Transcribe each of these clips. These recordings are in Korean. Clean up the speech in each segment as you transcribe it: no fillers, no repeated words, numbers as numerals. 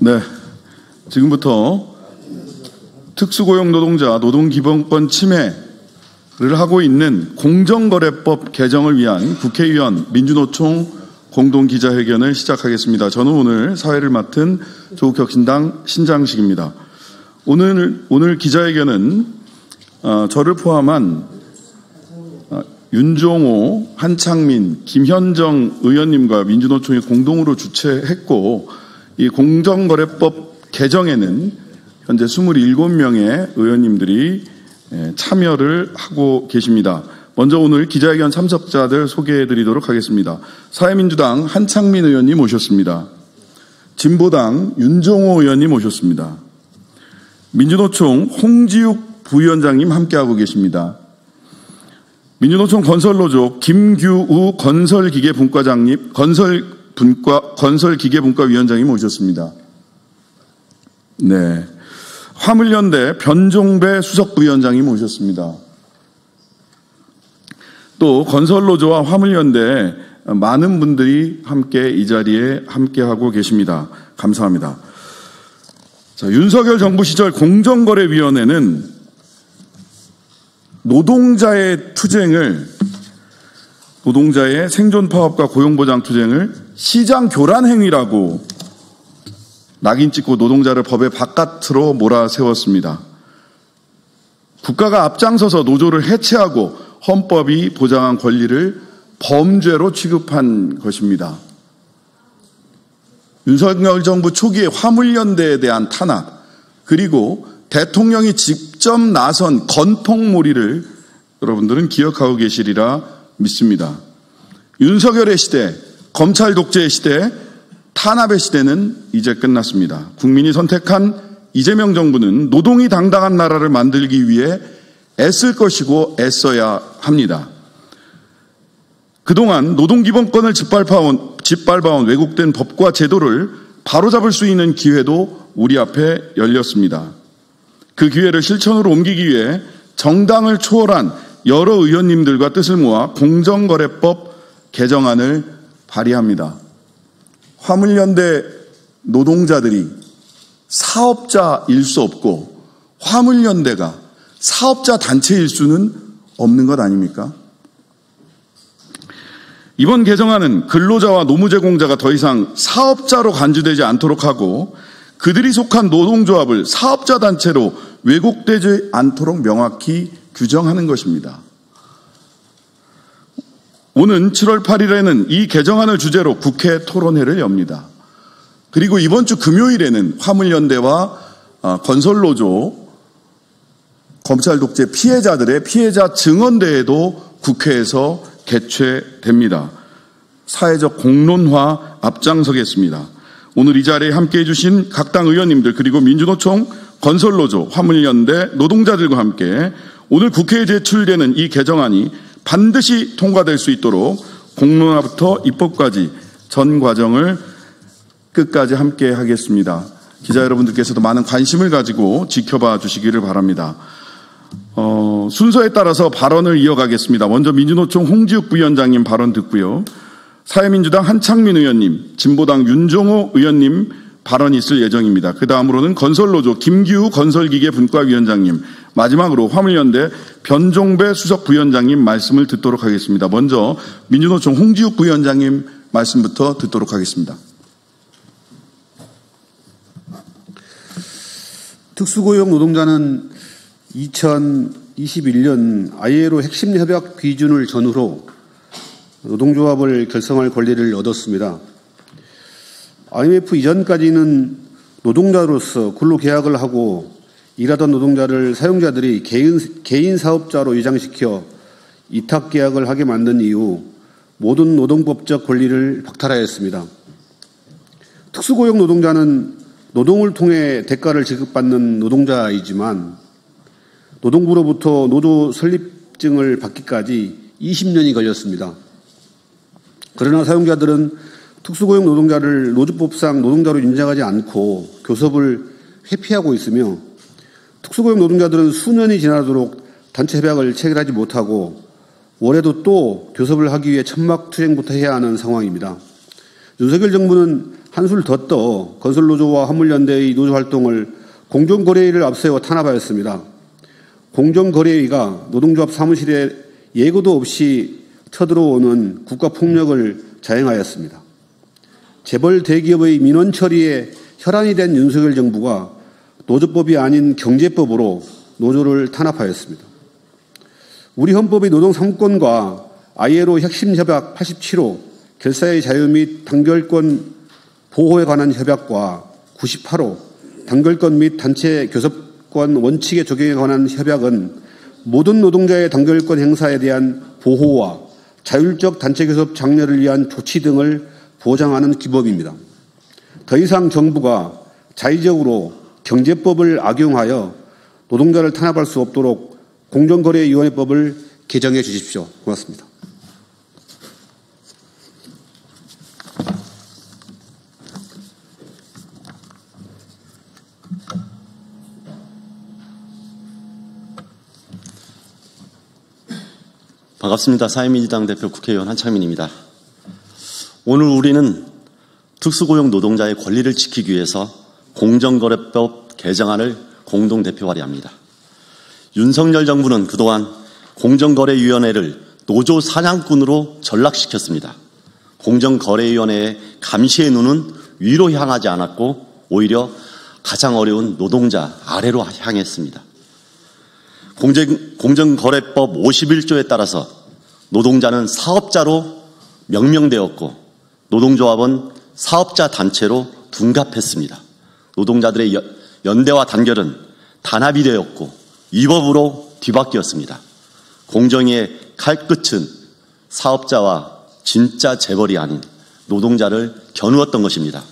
네, 지금부터 특수고용 노동자 노동기본권 침해를 하고 있는 공정거래법 개정을 위한 국회의원 민주노총 공동기자회견을 시작하겠습니다. 저는 오늘 사회를 맡은 조국혁신당 신장식입니다. 오늘 기자회견은 저를 포함한 윤종호, 한창민, 김현정 의원님과 민주노총이 공동으로 주최했고, 이 공정거래법 개정에는 현재 27명의 의원님들이 참여를 하고 계십니다. 먼저 오늘 기자회견 참석자들 소개해드리도록 하겠습니다. 사회민주당 한창민 의원님 오셨습니다. 진보당 윤종호 의원님 오셨습니다. 민주노총 홍지욱 부위원장님 함께하고 계십니다. 민주노총 건설노조 김규우 건설기계분과장님, 건설기계분과위원장님 오셨습니다. 네. 화물연대 변종배 수석부위원장님 오셨습니다. 또 건설노조와 화물연대 많은 분들이 함께 이 자리에 함께하고 계십니다. 감사합니다. 자, 윤석열 정부 시절 공정거래위원회는 노동자의 생존 파업과 고용보장 투쟁을 시장 교란 행위라고 낙인 찍고 노동자를 법의 바깥으로 몰아세웠습니다. 국가가 앞장서서 노조를 해체하고 헌법이 보장한 권리를 범죄로 취급한 것입니다. 윤석열 정부 초기에 화물연대에 대한 탄압, 그리고 대통령이 직접 나선 건폭몰이를 여러분들은 기억하고 계시리라 믿습니다. 윤석열의 시대, 검찰 독재의 시대, 탄압의 시대는 이제 끝났습니다. 국민이 선택한 이재명 정부는 노동이 당당한 나라를 만들기 위해 애쓸 것이고 애써야 합니다. 그동안 노동기본권을 짓밟아온 왜곡된 법과 제도를 바로잡을 수 있는 기회도 우리 앞에 열렸습니다. 그 기회를 실천으로 옮기기 위해 정당을 초월한 여러 의원님들과 뜻을 모아 공정거래법 개정안을 발의합니다. 화물연대 노동자들이 사업자일 수 없고 화물연대가 사업자 단체일 수는 없는 것 아닙니까? 이번 개정안은 근로자와 노무제공자가 더 이상 사업자로 간주되지 않도록 하고 그들이 속한 노동조합을 사업자 단체로 왜곡되지 않도록 명확히 규정하는 것입니다. 오는 7월 8일에는 이 개정안을 주제로 국회 토론회를 엽니다. 그리고 이번 주 금요일에는 화물연대와 건설노조, 검찰 독재 피해자들의 피해자 증언대회도 국회에서 개최됩니다. 사회적 공론화 앞장서겠습니다. 오늘 이 자리에 함께해 주신 각 당 의원님들, 그리고 민주노총, 건설노조, 화물연대 노동자들과 함께 오늘 국회에 제출되는 이 개정안이 반드시 통과될 수 있도록 공론화부터 입법까지 전 과정을 끝까지 함께 하겠습니다. 기자 여러분들께서도 많은 관심을 가지고 지켜봐 주시기를 바랍니다. 순서에 따라서 발언을 이어가겠습니다. 먼저 민주노총 홍지욱 부위원장님 발언 듣고요. 사회민주당 한창민 의원님, 진보당 윤종호 의원님 발언이 있을 예정입니다. 그 다음으로는 건설노조 김규우 건설기계분과위원장님, 마지막으로 화물연대 변종배 수석부위원장님 말씀을 듣도록 하겠습니다. 먼저 민주노총 홍지욱 부위원장님 말씀부터 듣도록 하겠습니다. 특수고용 노동자는 2021년 ILO 핵심 협약 기준을 전후로 노동조합을 결성할 권리를 얻었습니다. IMF 이전까지는 노동자로서 근로계약을 하고 일하던 노동자를 사용자들이 개인 사업자로 위장시켜 위탁계약을 하게 만든 이후 모든 노동법적 권리를 박탈하였습니다. 특수고용 노동자는 노동을 통해 대가를 지급받는 노동자이지만 노동부로부터 노조 설립증을 받기까지 20년이 걸렸습니다. 그러나 사용자들은 특수고용 노동자를 노조법상 노동자로 인정하지 않고 교섭을 회피하고 있으며 특수고용 노동자들은 수년이 지나도록 단체 협약을 체결하지 못하고 올해도 또 교섭을 하기 위해 천막투쟁부터 해야 하는 상황입니다. 윤석열 정부는 한술 더 떠 건설노조와 화물연대의 노조활동을 공정거래위를 앞세워 탄압하였습니다. 공정거래위가 노동조합 사무실에 예고도 없이 쳐들어오는 국가폭력을 자행하였습니다. 재벌 대기업의 민원 처리에 혈안이 된 윤석열 정부가 노조법이 아닌 경제법으로 노조를 탄압하였습니다. 우리 헌법의 노동 3권과 ILO 핵심 협약 87호 결사의 자유 및 단결권 보호에 관한 협약과 98호 단결권 및 단체 교섭권 원칙의 적용에 관한 협약은 모든 노동자의 단결권 행사에 대한 보호와 자율적 단체 교섭 장려를 위한 조치 등을 보장하는 기법입니다. 더 이상 정부가 자의적으로 경제법을 악용하여 노동자를 탄압할 수 없도록 공정거래위원회법을 개정해 주십시오. 고맙습니다. 반갑습니다. 사회민주당 대표 국회의원 한창민입니다. 오늘 우리는 특수고용 노동자의 권리를 지키기 위해서 공정거래법 개정안을 공동대표 발의합니다. 윤석열 정부는 그동안 공정거래위원회를 노조 사냥꾼으로 전락시켰습니다. 공정거래위원회의 감시의 눈은 위로 향하지 않았고 오히려 가장 어려운 노동자 아래로 향했습니다. 공정거래법 51조에 따라서 노동자는 사업자로 명명되었고 노동조합은 사업자 단체로 둔갑했습니다. 노동자들의 연대와 단결은 단합이 되었고 이 법으로 뒤바뀌었습니다. 공정의 칼끝은 사업자와 진짜 재벌이 아닌 노동자를 겨누었던 것입니다.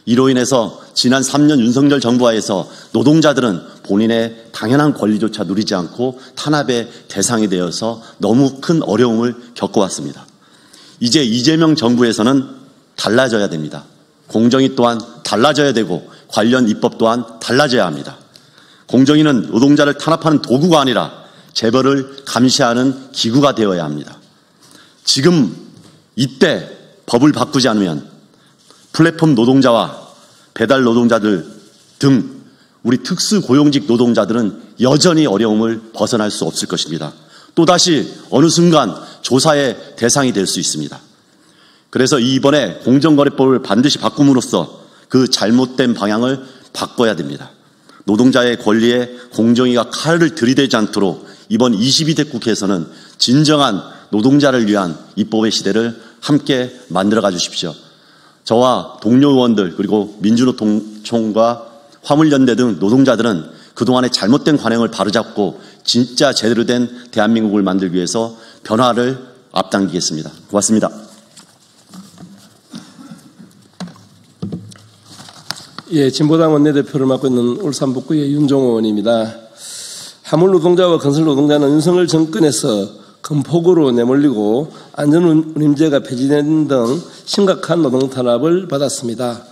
이로 인해서 지난 3년 윤석열 정부하에서 노동자들은 본인의 당연한 권리조차 누리지 않고 탄압의 대상이 되어서 너무 큰 어려움을 겪어왔습니다. 이제 이재명 정부에서는 달라져야 됩니다. 공정위 또한 달라져야 되고 관련 입법 또한 달라져야 합니다. 공정위는 노동자를 탄압하는 도구가 아니라 재벌을 감시하는 기구가 되어야 합니다. 지금 이때 법을 바꾸지 않으면 플랫폼 노동자와 배달 노동자들 등 우리 특수고용직 노동자들은 여전히 어려움을 벗어날 수 없을 것입니다. 또다시 어느 순간 조사의 대상이 될 수 있습니다. 그래서 이번에 공정거래법을 반드시 바꿈으로써 그 잘못된 방향을 바꿔야 됩니다. 노동자의 권리에 공정위가 칼을 들이대지 않도록 이번 22대 국회에서는 진정한 노동자를 위한 입법의 시대를 함께 만들어가 주십시오. 저와 동료 의원들 그리고 민주노총과 화물연대 등 노동자들은 그동안의 잘못된 관행을 바로잡고 진짜 제대로 된 대한민국을 만들기 위해서 변화를 앞당기겠습니다. 고맙습니다. 예, 진보당 원내대표를 맡고 있는 울산 북구의 윤종호 의원입니다. 화물 노동자와 건설 노동자는 윤석열 정권에서 큰 폭으로 내몰리고 안전운임제가 폐지된 등 심각한 노동 탄압을 받았습니다.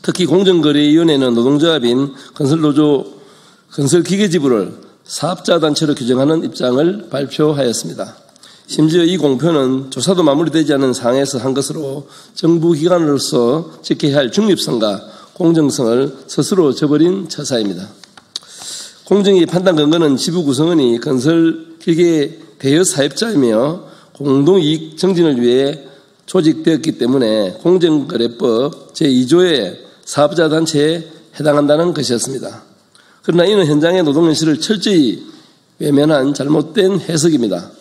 특히 공정거래위원회는 노동조합인 건설노조 건설기계지부를 사업자 단체로 규정하는 입장을 발표하였습니다. 심지어 이 공표는 조사도 마무리되지 않은 상황에서 한 것으로 정부기관으로서 지켜야 할 중립성과 공정성을 스스로 저버린 처사입니다. 공정위 판단 근거는 지부 구성원이 건설기계 대여 사업자이며 공동이익 증진을 위해 조직되었기 때문에 공정거래법 제2조의 사업자 단체에 해당한다는 것이었습니다. 그러나 이는 현장의 노동 현실을 철저히 외면한 잘못된 해석입니다.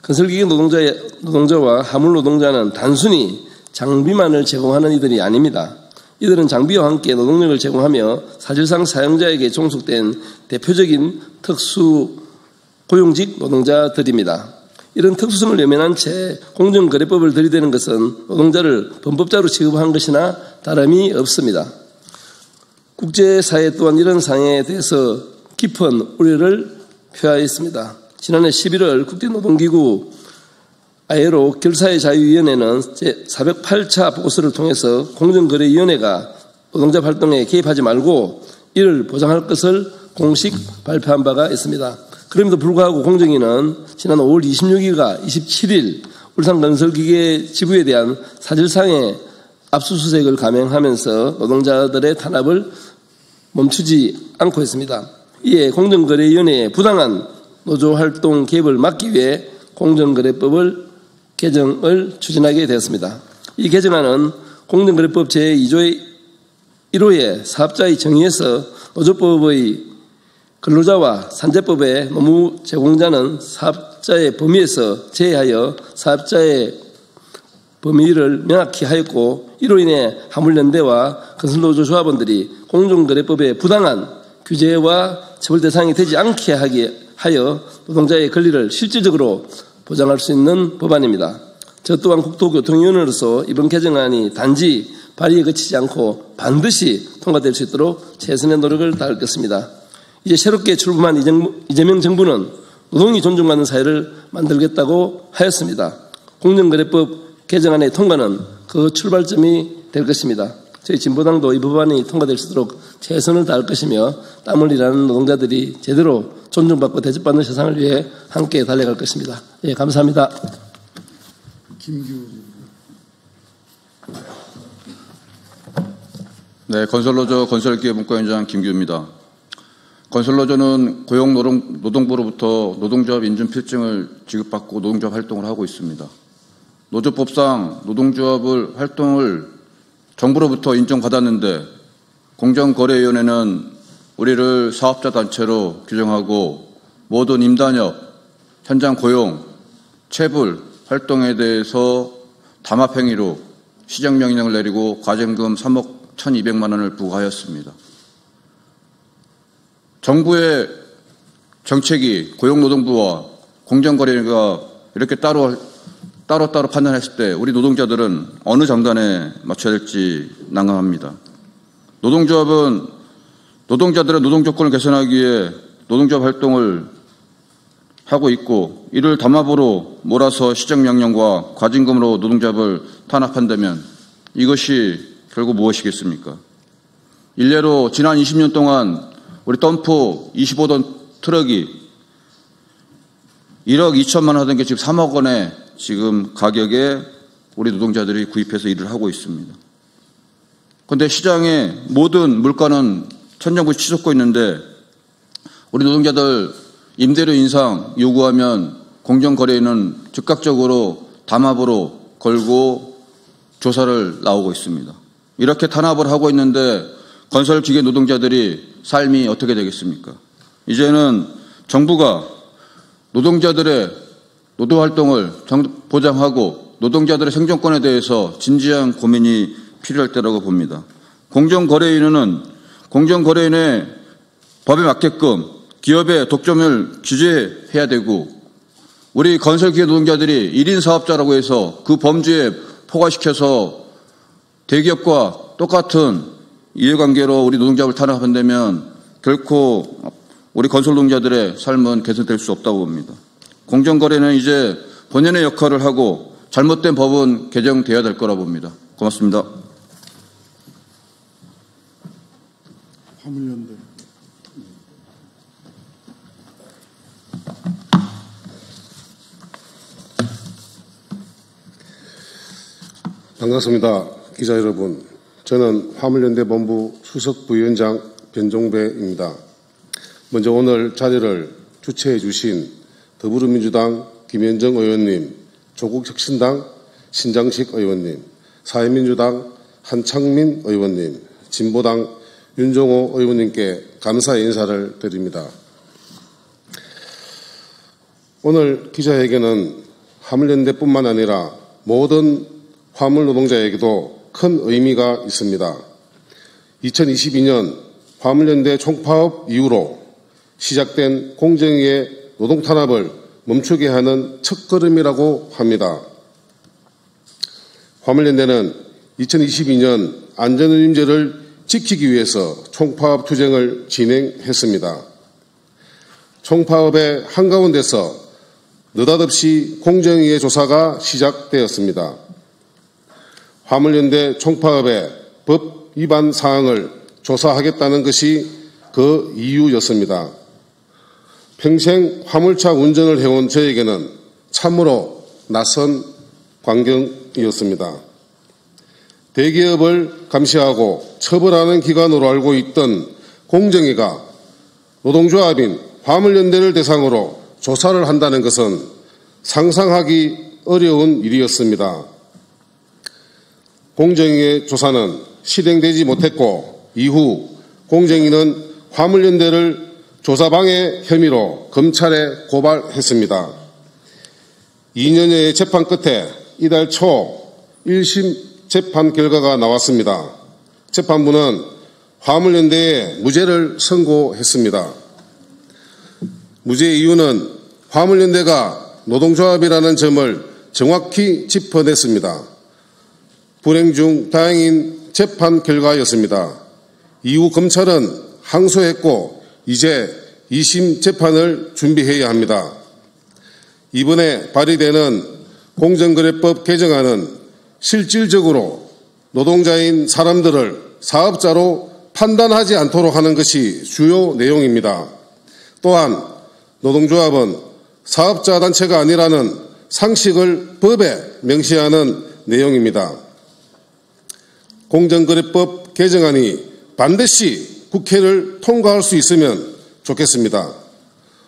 건설기계 노동자와 화물 노동자는 단순히 장비만을 제공하는 이들이 아닙니다. 이들은 장비와 함께 노동력을 제공하며 사실상 사용자에게 종속된 대표적인 특수고용직 노동자들입니다. 이런 특수성을 외면한 채 공정거래법을 들이대는 것은 노동자를 범법자로 취급한 것이나 다름이 없습니다. 국제사회 또한 이런 상황에 대해서 깊은 우려를 표하였습니다. 지난해 11월 국제노동기구 ILO 결사의 자유위원회는 제408차 보고서를 통해서 공정거래위원회가 노동자 활동에 개입하지 말고 이를 보장할 것을 공식 발표한 바가 있습니다. 그럼에도 불구하고 공정위는 지난 5월 26일과 27일 울산건설기계 지부에 대한 사실상의 압수수색을 감행하면서 노동자들의 탄압을 멈추지 않고 있습니다. 이에 공정거래위원회의 부당한 노조활동 개입을 막기 위해 공정거래법을 개정을 추진하게 되었습니다. 이 개정안은 공정거래법 제2조 1호의 사업자의 정의에서 노조법의 근로자와 산재법의 노무 제공자는 사업자의 범위에서 제외하여 사업자의 범위를 명확히 하였고, 이로 인해 화물연대와 건설노조 조합원들이 공정거래법의 부당한 규제와 처벌 대상이 되지 않게 하여 노동자의 권리를 실질적으로 보장할 수 있는 법안입니다. 저 또한 국토교통위원으로서 이번 개정안이 단지 발의에 그치지 않고 반드시 통과될 수 있도록 최선의 노력을 다하겠습니다. 이제 새롭게 출범한 이재명 정부는 노동이 존중받는 사회를 만들겠다고 하였습니다. 공정거래법 개정안의 통과는 그 출발점이 될 것입니다. 저희 진보당도 이 법안이 통과될 수 있도록 최선을 다할 것이며 땀 흘리라는 노동자들이 제대로 존중받고 대접받는 세상을 위해 함께 달려갈 것입니다. 예, 감사합니다. 네, 건설노조 건설기업문과위원장 김규입니다. 건설노조는 고용노동부로부터 노동조합 인준필증을 지급받고 노동조합 활동을 하고 있습니다. 노조법상 노동조합을 활동을 정부로부터 인정받았는데 공정거래위원회는 우리를 사업자 단체로 규정하고 모든 임단협, 현장 고용, 체불 활동에 대해서 담합행위로 시정명령을 내리고 과징금 3억 1,200만 원을 부과하였습니다. 정부의 정책이 고용노동부와 공정거래위가 이렇게 따로 판단했을 때 우리 노동자들은 어느 장단에 맞춰야 될지 난감합니다. 노동조합은 노동자들의 노동조건을 개선하기 위해 노동조합 활동을 하고 있고, 이를 담합으로 몰아서 시정명령과 과징금으로 노동조합을 탄압한다면 이것이 결국 무엇이겠습니까? 일례로 지난 20년 동안 우리 덤프 25톤 트럭이 1억 2천만 원 하던 게 지금 3억 원에 지금 가격에 우리 노동자들이 구입해서 일을 하고 있습니다. 그런데 시장의 모든 물가는 천정부에 치솟고 있는데 우리 노동자들 임대료 인상 요구하면 공정거래위는 즉각적으로 담합으로 걸고 조사를 나오고 있습니다. 이렇게 탄압을 하고 있는데 건설기계 노동자들이 삶이 어떻게 되겠습니까? 이제는 정부가 노동자들의 노동활동을 보장하고 노동자들의 생존권에 대해서 진지한 고민이 필요할 때라고 봅니다. 공정거래위원회는 법에 맞게끔 기업의 독점을 규제해야 되고, 우리 건설기계 노동자들이 1인 사업자라고 해서 그 범주에 포괄시켜서 대기업과 똑같은 이해관계로 우리 노동자를 탄압한다면 결코 우리 건설 노동자들의 삶은 개선될 수 없다고 봅니다. 공정거래는 이제 본연의 역할을 하고 잘못된 법은 개정돼야 될 거라고 봅니다. 고맙습니다. 화물연대. 반갑습니다. 기자 여러분. 저는 화물연대 본부 수석 부위원장 변종배입니다. 먼저 오늘 자리를 주최해 주신 더불어민주당 김현정 의원님, 조국혁신당 신장식 의원님, 사회민주당 한창민 의원님, 진보당 윤종호 의원님께 감사의 인사를 드립니다. 오늘 기자회견은 화물연대뿐만 아니라 모든 화물 노동자에게도 큰 의미가 있습니다. 2022년 화물연대 총파업 이후로 시작된 공정위의 노동 탄압을 멈추게 하는 첫걸음이라고 합니다. 화물연대는 2022년 안전운임제를 지키기 위해서 총파업 투쟁을 진행했습니다. 총파업의 한가운데서 느닷없이 공정위의 조사가 시작되었습니다. 화물연대 총파업의 법 위반 사항을 조사하겠다는 것이 그 이유였습니다. 평생 화물차 운전을 해온 저에게는 참으로 낯선 광경이었습니다. 대기업을 감시하고 처벌하는 기관으로 알고 있던 공정위가 노동조합인 화물연대를 대상으로 조사를 한다는 것은 상상하기 어려운 일이었습니다. 공정위의 조사는 실행되지 못했고 이후 공정위는 화물연대를 조사방해 혐의로 검찰에 고발했습니다. 2년여의 재판 끝에 이달 초 1심 재판 결과가 나왔습니다. 재판부는 화물연대에 무죄를 선고했습니다. 무죄 이유는 화물연대가 노동조합이라는 점을 정확히 짚어냈습니다. 불행 중 다행인 재판 결과였습니다. 이후 검찰은 항소했고 이제 2심 재판을 준비해야 합니다. 이번에 발의되는 공정거래법 개정안은 실질적으로 노동자인 사람들을 사업자로 판단하지 않도록 하는 것이 주요 내용입니다. 또한 노동조합은 사업자 단체가 아니라는 상식을 법에 명시하는 내용입니다. 공정거래법 개정안이 반드시 국회를 통과할 수 있으면 좋겠습니다.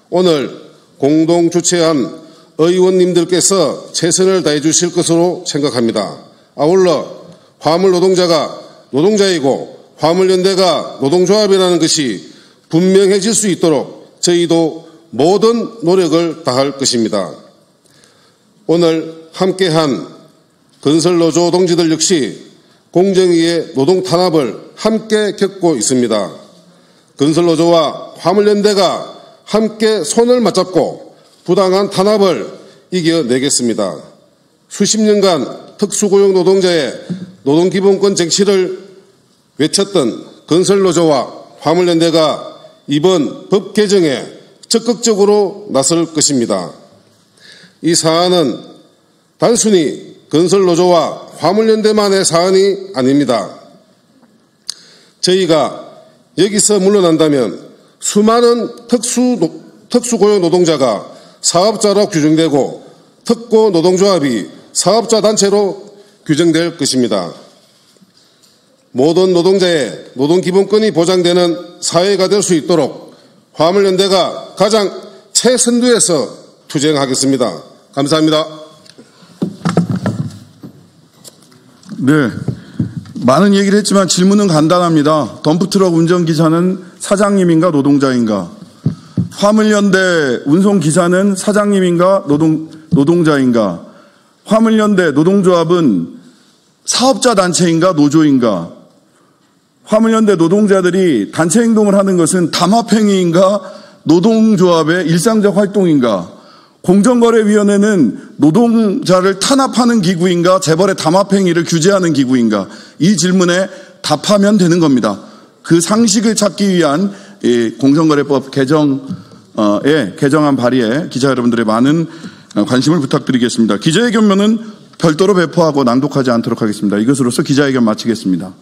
오늘 공동 주최한 의원님들께서 최선을 다해 주실 것으로 생각합니다. 아울러 화물 노동자가 노동자이고 화물연대가 노동조합이라는 것이 분명해질 수 있도록 저희도 모든 노력을 다할 것입니다. 오늘 함께한 건설노조 동지들 역시 공정위의 노동 탄압을 함께 겪고 있습니다. 건설노조와 화물연대가 함께 손을 맞잡고 부당한 탄압을 이겨내겠습니다. 수십 년간 특수고용 노동자의 노동기본권 쟁취를 외쳤던 건설노조와 화물연대가 이번 법 개정에 적극적으로 나설 것입니다. 이 사안은 단순히 건설노조와 화물연대만의 사안이 아닙니다. 저희가 여기서 물러난다면 수많은 특수고용 노동자가 사업자로 규정되고 특고 노동조합이 사업자 단체로 규정될 것입니다. 모든 노동자의 노동기본권이 보장되는 사회가 될 수 있도록 화물연대가 가장 최선두에서 투쟁하겠습니다. 감사합니다. 네, 많은 얘기를 했지만 질문은 간단합니다. 덤프트럭 운전기사는 사장님인가 노동자인가? 화물연대 운송기사는 사장님인가 노동자인가? 화물연대 노동조합은 사업자 단체인가 노조인가? 화물연대 노동자들이 단체 행동을 하는 것은 담합행위인가 노동조합의 일상적 활동인가? 공정거래위원회는 노동자를 탄압하는 기구인가 재벌의 담합행위를 규제하는 기구인가? 이 질문에 답하면 되는 겁니다. 그 상식을 찾기 위한 공정거래법 개정안 발의에 기자 여러분들의 많은 관심을 부탁드리겠습니다. 기자회견문은 별도로 배포하고 낭독하지 않도록 하겠습니다. 이것으로서 기자회견 마치겠습니다.